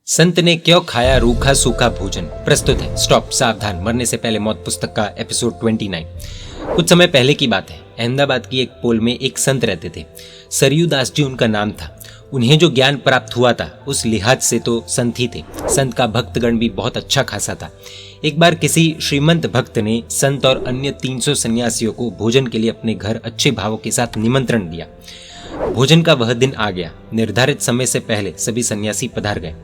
संत ने क्यों खाया रूखा सूखा भोजन। प्रस्तुत है स्टॉप सावधान मरने से पहले मौत पुस्तक का एपिसोड 29। कुछ समय पहले की बात है। अहमदाबाद की एक पोल में एक संत रहते थे। सरयू दास जी उनका नाम था। उन्हें जो ज्ञान प्राप्त हुआ था उस लिहाज से तो संत ही थे। संत का भक्तगण भी बहुत अच्छा खासा था। एक बार किसी श्रीमंत भक्त ने संत और अन्य 300 सन्यासियों को भोजन के लिए अपने घर अच्छे भावों के साथ निमंत्रण दिया। भोजन का वह दिन आ गया। निर्धारित समय से पहले सभी सन्यासी पधार गए।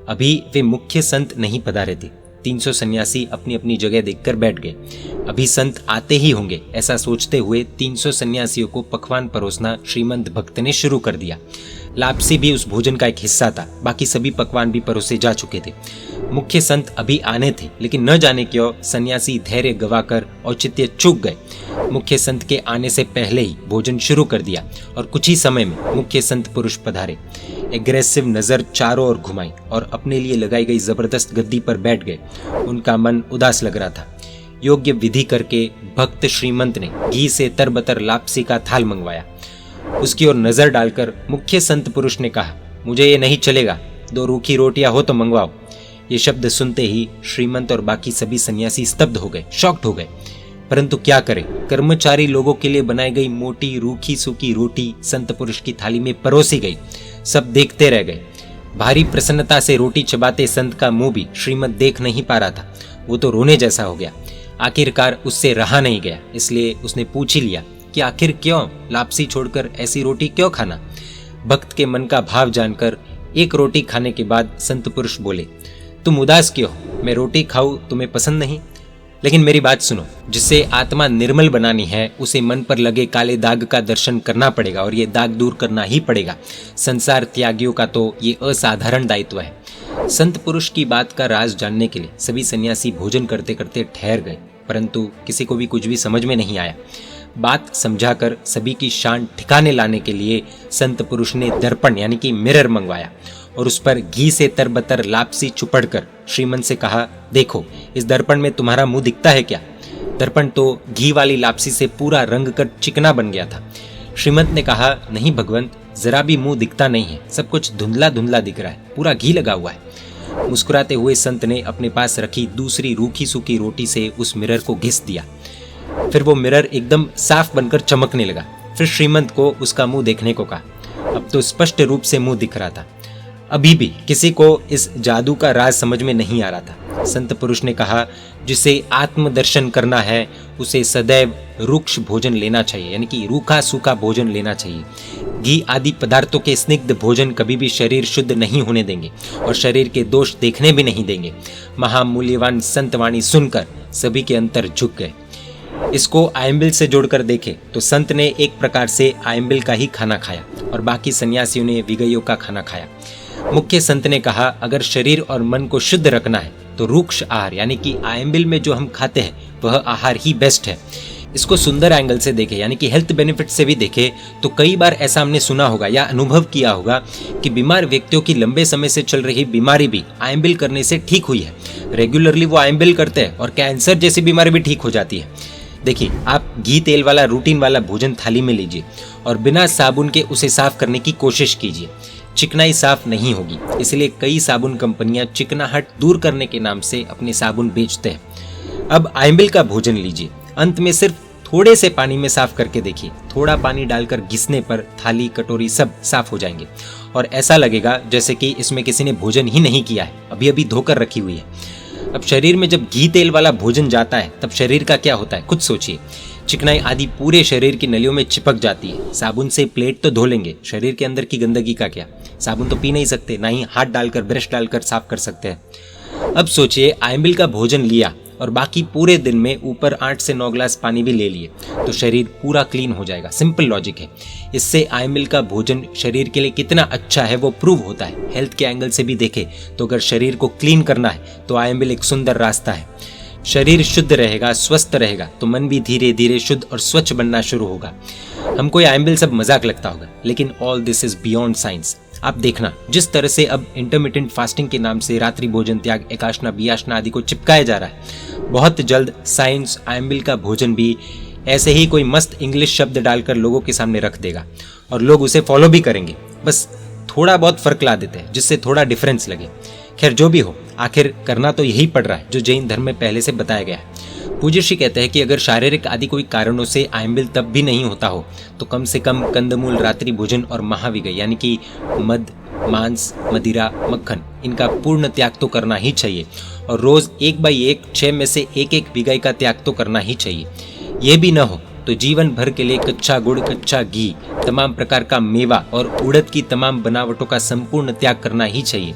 अभी वे मुख्य संत नहीं पधारे थे। 300 सन्यासी अपनी अपनी जगह देखकर बैठ गए। अभी संत आते ही होंगे, ऐसा सोचते हुए 300 सन्यासियों को पकवान परोसना श्रीमंत भक्त ने शुरू कर दिया। लापसी भी उस भोजन का एक हिस्सा था। बाकी सभी पकवान भी परोसे जा चुके थे। मुख्य संत अभी आने थे, लेकिन न जाने क्यों सन्यासी धैर्य गवाकर औचित्य चूक गए। मुख्य संत के आने से पहले ही भोजन शुरू कर दिया और कुछ ही समय में मुख्य संत पुरुष पधारे। एग्रेसिव नजर चारों ओर घुमाई और अपने लिए लगाई गई जबरदस्त गद्दी पर बैठ गए। उनका मन उदास लग रहा था। योग्य विधि करके भक्त श्रीमंत ने घी से तरबतर लापसी का थाल मंगवाया। उसकी ओर नजर डालकर मुख्य संत पुरुष ने कहा, मुझे ये नहीं चलेगा, 2 रूखी रोटियां हो तो मंगवाओ। ये शब्द सुनते ही श्रीमंत और बाकी सभी सन्यासी स्तब्ध हो गए, शॉक्ड हो गए। परंतु क्या करें, कर्मचारी लोगों के लिए बनाई गई मोटी रूखी सूखी रोटी संत पुरुष की थाली में परोसी गई। सब देखते रह गए। भारी प्रसन्नता से रोटी चबाते संत का मुंह भी श्रीमंत देख नहीं पा रहा था। वो तो रोने जैसा हो गया। आखिरकार उससे रहा नहीं गया, इसलिए उसने पूछ ही लिया कि आखिर क्यों लापसी छोड़कर ऐसी रोटी क्यों खाना। भक्त के मन का भाव जानकर एक रोटी खाने के बाद संत पुरुष बोले, तुम उदास क्यों हो? मैं रोटी खाऊं तुम्हें पसंद नहीं? लेकिन मेरी बात सुनो, जिसे आत्मा निर्मल बनानी है उसे मन पर लगे काले दाग का दर्शन करना पड़ेगा और ये दाग दूर करना ही पड़ेगा। संसार त्यागियों का तो ये असाधारण दायित्व है। संत पुरुष की बात का राज जानने के लिए सभी सन्यासी भोजन करते करते ठहर गए, परंतु किसी को भी कुछ भी समझ में नहीं आया। बात समझाकर सभी की शान ठिकाने लाने के लिए संत पुरुष ने दर्पण यानी कि मिरर मंगवाया और उस पर घी से तरबतर लापसी चुपड़कर श्रीमंत से कहा, देखो इस दर्पण में तुम्हारा मुंह दिखता है क्या? दर्पण तो घी वाली लापसी से पूरा रंग कर चिकना बन गया था। श्रीमंत ने कहा, नहीं भगवंत, जरा भी मुंह दिखता नहीं है, सब कुछ धुंधला धुंधला दिख रहा है, पूरा घी लगा हुआ है। मुस्कुराते हुए संत ने अपने पास रखी दूसरी रूखी सूखी रोटी से उस मिरर को घिस दिया। फिर वो मिरर एकदम साफ बनकर चमकने लगा। फिर श्रीमंत को उसका मुंह देखने को कहा। अब तो स्पष्ट रूप से मुंह दिख रहा था। अभी भी किसी को इस जादू का राज समझ में नहीं आ रहा था। संत पुरुष ने कहा, जिसे आत्मदर्शन करना है उसे सदैव रुक्ष भोजन लेना चाहिए, यानी कि रूखा सूखा भोजन लेना चाहिए। घी आदि पदार्थों के स्निग्ध भोजन कभी भी शरीर शुद्ध नहीं होने देंगे और शरीर के दोष देखने भी नहीं देंगे। महामूल्यवान संतवाणी सुनकर सभी के अंतर झुक गए। इसको आयम्बिल से जोड़कर देखे तो संत ने एक प्रकार से आयम्बिल का ही खाना खाया और बाकी सन्यासियों ने विगयों का खाना खाया। मुख्य संत ने कहा, अगर शरीर और मन को शुद्ध रखना है तो रुक्ष आहार यानी कि आयम्बिल में जो हम खाते हैं वह आहार ही बेस्ट है। इसको सुंदर एंगल से देखे यानी कि हेल्थ बेनिफिट से भी देखे तो कई बार ऐसा हमने सुना होगा या अनुभव किया होगा कि बीमार व्यक्तियों की लंबे समय से चल रही बीमारी भी आयम्बिल करने से ठीक हुई है। रेगुलरली वो आयम्बिल करते हैं और कैंसर जैसी बीमारी भी ठीक हो जाती है। देखिए, आप घी तेल वाला रूटीन वाला भोजन थाली में लीजिए और बिना साबुन के उसे साफ करने की कोशिश कीजिए। चिकनाई साफ नहीं होगी, इसलिए कई साबुन कंपनियां चिकनाहट दूर करने के नाम से अपने साबुन बेचते हैं। अब आयम्बिल का भोजन लीजिए। अंत में सिर्फ थोड़े से पानी में साफ करके देखिए। थोड़ा पानी डालकर घिसने पर थाली कटोरी सब साफ हो जाएंगे और ऐसा लगेगा जैसे कि इसमें किसी ने भोजन ही नहीं किया है, अभी अभी धोकर रखी हुई है। अब शरीर में जब घी तेल वाला भोजन जाता है तब शरीर का क्या होता है खुद सोचिए। चिकनाई आदि पूरे शरीर की नलियों में चिपक जाती है। साबुन से प्लेट तो धो लेंगे, शरीर के अंदर की गंदगी का क्या? साबुन तो पी नहीं सकते, ना ही हाथ डालकर ब्रश डालकर साफ कर सकते हैं। अब सोचिए, आयम्बिल का भोजन लिया और बाकी पूरे दिन में ऊपर 8 से 9 ग्लास पानी भी ले लिए तो शरीर पूरा क्लीन हो जाएगा। सिंपल लॉजिक है। इससे आयम्बिल का भोजन शरीर के लिए कितना अच्छा है वो प्रूव होता है। हेल्थ के एंगल से भी देखे तो अगर शरीर को क्लीन करना है तो आयम्बिल एक सुंदर रास्ता है। शरीर शुद्ध रहेगा, स्वस्थ रहेगा तो मन भी धीरे धीरे शुद्ध और स्वच्छ बनना शुरू होगा। हमको ये आयम्बिल सब मजाक लगता होगा, लेकिन all this is beyond science. आप देखना, जिस तरह से अब इंटरमिटेंट फास्टिंग के नाम से रात्रि भोजन त्याग, एकाशना, बियाशना आदि को चिपकाया जा रहा है, बहुत जल्द साइंस आयम्बिल का भोजन भी ऐसे ही कोई मस्त इंग्लिश शब्द डालकर लोगों के सामने रख देगा और लोग उसे फॉलो भी करेंगे। बस थोड़ा बहुत फर्क ला देते हैं जिससे थोड़ा डिफरेंस लगे। खैर जो भी हो, आखिर करना तो यही पड़ रहा है जो जैन धर्म में पहले से बताया गया है। पूज्य श्री कहते हैं कि अगर शारीरिक आदि कोई कारणों से आयम्बिल तब भी नहीं होता हो तो कम से कम कंदमूल, रात्रि भोजन और महाविगय यानी कि मद, मांस, मदिरा, मक्खन, इनका पूर्ण त्याग तो करना ही चाहिए और रोज 1/1 6 में से एक विगय का त्याग तो करना ही चाहिए। यह भी न हो तो जीवन भर के लिए कच्चा गुड़, कच्चा घी, तमाम प्रकार का मेवा और उड़द की तमाम बनावटों का संपूर्ण त्याग करना ही चाहिए।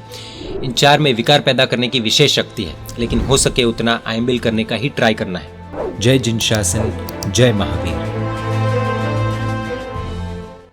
इन 4 में विकार पैदा करने की विशेष शक्ति है, लेकिन हो सके उतना आयम्बिल करने का ही ट्राई करना है। जय जिन शासन, जय महावीर।